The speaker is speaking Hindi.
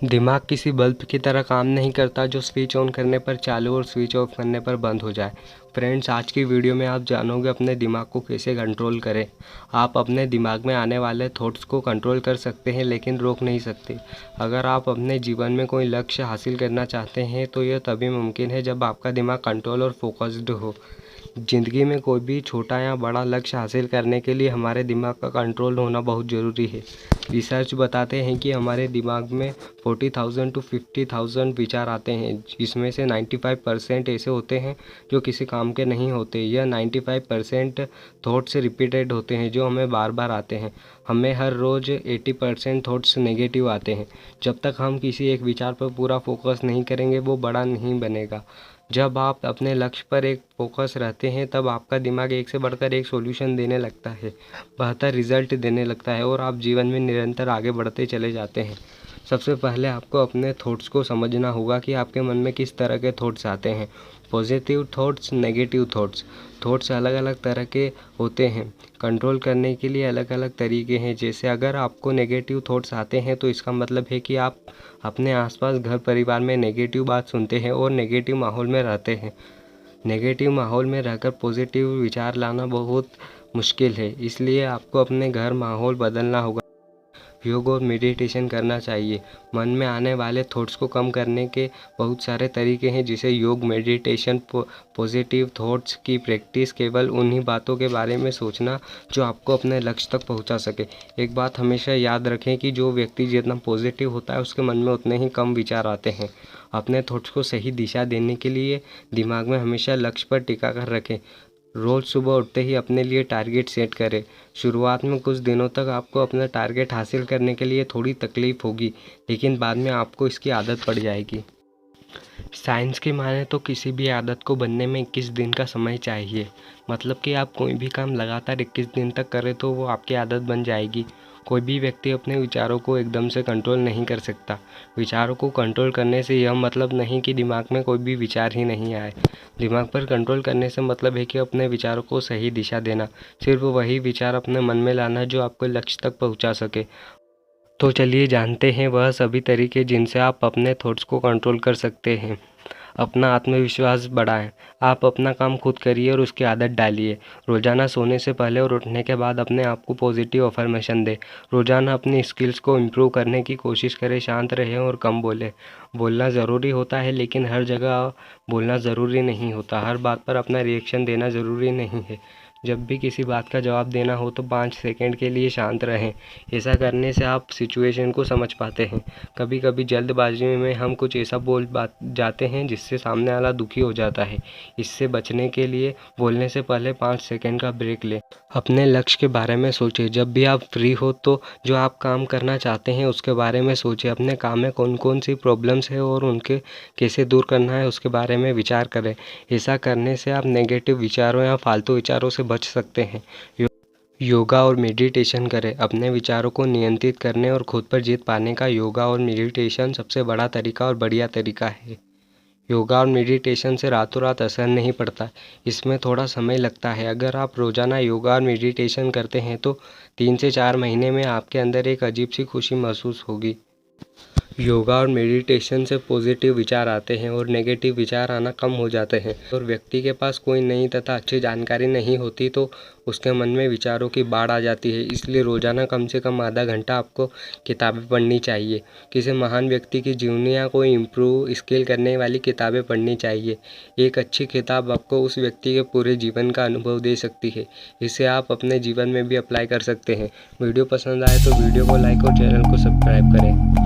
दिमाग किसी बल्ब की तरह काम नहीं करता जो स्विच ऑन करने पर चालू और स्विच ऑफ करने पर बंद हो जाए। फ्रेंड्स, आज की वीडियो में आप जानोगे अपने दिमाग को कैसे कंट्रोल करें। आप अपने दिमाग में आने वाले थॉट्स को कंट्रोल कर सकते हैं लेकिन रोक नहीं सकते। अगर आप अपने जीवन में कोई लक्ष्य हासिल करना चाहते हैं तो यह तभी मुमकिन है जब आपका दिमाग कंट्रोल और फोकस्ड हो। ज़िंदगी में कोई भी छोटा या बड़ा लक्ष्य हासिल करने के लिए हमारे दिमाग का कंट्रोल होना बहुत ज़रूरी है। रिसर्च बताते हैं कि हमारे दिमाग में 40,000 to 50,000 विचार आते हैं, जिसमें से 95% ऐसे होते हैं जो किसी काम के नहीं होते। यह 95% थॉट्स रिपीटेड होते हैं जो हमें बार बार आते हैं। हमें हर रोज़ 80% थॉट्स नेगेटिव आते हैं। जब तक हम किसी एक विचार पर पूरा फोकस नहीं करेंगे वो बड़ा नहीं बनेगा। जब आप अपने लक्ष्य पर एक फोकस रहते हैं तब आपका दिमाग एक से बढ़कर एक सॉल्यूशन देने लगता है, बेहतर रिजल्ट देने लगता है और आप जीवन में निरंतर आगे बढ़ते चले जाते हैं। सबसे पहले आपको अपने थॉट्स को समझना होगा कि आपके मन में किस तरह के थॉट्स आते हैं। पॉजिटिव थॉट्स, नेगेटिव थॉट्स अलग अलग तरह के होते हैं। कंट्रोल करने के लिए अलग अलग तरीके हैं। जैसे अगर आपको नेगेटिव थॉट्स आते हैं तो इसका मतलब है कि आप अपने आसपास घर परिवार में नेगेटिव बात सुनते हैं और नेगेटिव माहौल में रहते हैं। नेगेटिव माहौल में रहकर पॉजिटिव विचार लाना बहुत मुश्किल है, इसलिए आपको अपने घर माहौल बदलना होगा। योग और मेडिटेशन करना चाहिए। मन में आने वाले थॉट्स को कम करने के बहुत सारे तरीके हैं, जैसे योग, मेडिटेशन, पॉजिटिव थॉट्स की प्रैक्टिस, केवल उन्हीं बातों के बारे में सोचना जो आपको अपने लक्ष्य तक पहुंचा सके। एक बात हमेशा याद रखें कि जो व्यक्ति जितना पॉजिटिव होता है उसके मन में उतने ही कम विचार आते हैं। अपने थॉट्स को सही दिशा देने के लिए दिमाग में हमेशा लक्ष्य पर टिका कर रखें। रोज़ सुबह उठते ही अपने लिए टारगेट सेट करें। शुरुआत में कुछ दिनों तक आपको अपना टारगेट हासिल करने के लिए थोड़ी तकलीफ होगी, लेकिन बाद में आपको इसकी आदत पड़ जाएगी। साइंस की माने तो किसी भी आदत को बनने में 21 दिन का समय चाहिए। मतलब कि आप कोई भी काम लगातार 21 दिन तक करें तो वो आपकी आदत बन जाएगी। कोई भी व्यक्ति अपने विचारों को एकदम से कंट्रोल नहीं कर सकता। विचारों को कंट्रोल करने से यह मतलब नहीं कि दिमाग में कोई भी विचार ही नहीं आए। दिमाग पर कंट्रोल करने से मतलब है कि अपने विचारों को सही दिशा देना। सिर्फ वही विचार अपने मन में लाना जो आपको लक्ष्य तक पहुंचा सके। तो चलिए जानते हैं वह सभी तरीके जिनसे आप अपने थॉट्स को कंट्रोल कर सकते हैं। अपना आत्मविश्वास बढ़ाएं। आप अपना काम खुद करिए और उसकी आदत डालिए। रोज़ाना सोने से पहले और उठने के बाद अपने आप को पॉजिटिव अफर्मेशन दें। रोज़ाना अपनी स्किल्स को इम्प्रूव करने की कोशिश करें। शांत रहें और कम बोलें। बोलना ज़रूरी होता है लेकिन हर जगह बोलना ज़रूरी नहीं होता। हर बात पर अपना रिएक्शन देना ज़रूरी नहीं है। जब भी किसी बात का जवाब देना हो तो 5 सेकंड के लिए शांत रहें। ऐसा करने से आप सिचुएशन को समझ पाते हैं। कभी कभी जल्दबाजी में हम कुछ ऐसा बोल जाते हैं जिससे सामने वाला दुखी हो जाता है। इससे बचने के लिए बोलने से पहले 5 सेकंड का ब्रेक लें। अपने लक्ष्य के बारे में सोचें। जब भी आप फ्री हो तो जो आप काम करना चाहते हैं उसके बारे में सोचें। अपने काम में कौन कौन सी प्रॉब्लम्स है और उनके कैसे दूर करना है उसके बारे में विचार करें। ऐसा करने से आप नेगेटिव विचारों या फालतू विचारों से बच सकते हैं। योगा और मेडिटेशन करें। अपने विचारों को नियंत्रित करने और खुद पर जीत पाने का योगा और मेडिटेशन सबसे बड़ा तरीका और बढ़िया तरीका है। योगा और मेडिटेशन से रातों रात असर नहीं पड़ता, इसमें थोड़ा समय लगता है। अगर आप रोज़ाना योगा और मेडिटेशन करते हैं तो 3 से 4 महीने में आपके अंदर एक अजीब सी खुशी महसूस होगी। योगा और मेडिटेशन से पॉजिटिव विचार आते हैं और नेगेटिव विचार आना कम हो जाते हैं। और व्यक्ति के पास कोई नई तथा अच्छी जानकारी नहीं होती तो उसके मन में विचारों की बाढ़ आ जाती है। इसलिए रोज़ाना कम से कम आधा घंटा आपको किताबें पढ़नी चाहिए। किसी महान व्यक्ति की जीवनी या कोई इम्प्रूव स्किल करने वाली किताबें पढ़नी चाहिए। एक अच्छी किताब आपको उस व्यक्ति के पूरे जीवन का अनुभव दे सकती है। इसे आप अपने जीवन में भी अप्लाई कर सकते हैं। वीडियो पसंद आए तो वीडियो को लाइक और चैनल को सब्सक्राइब करें।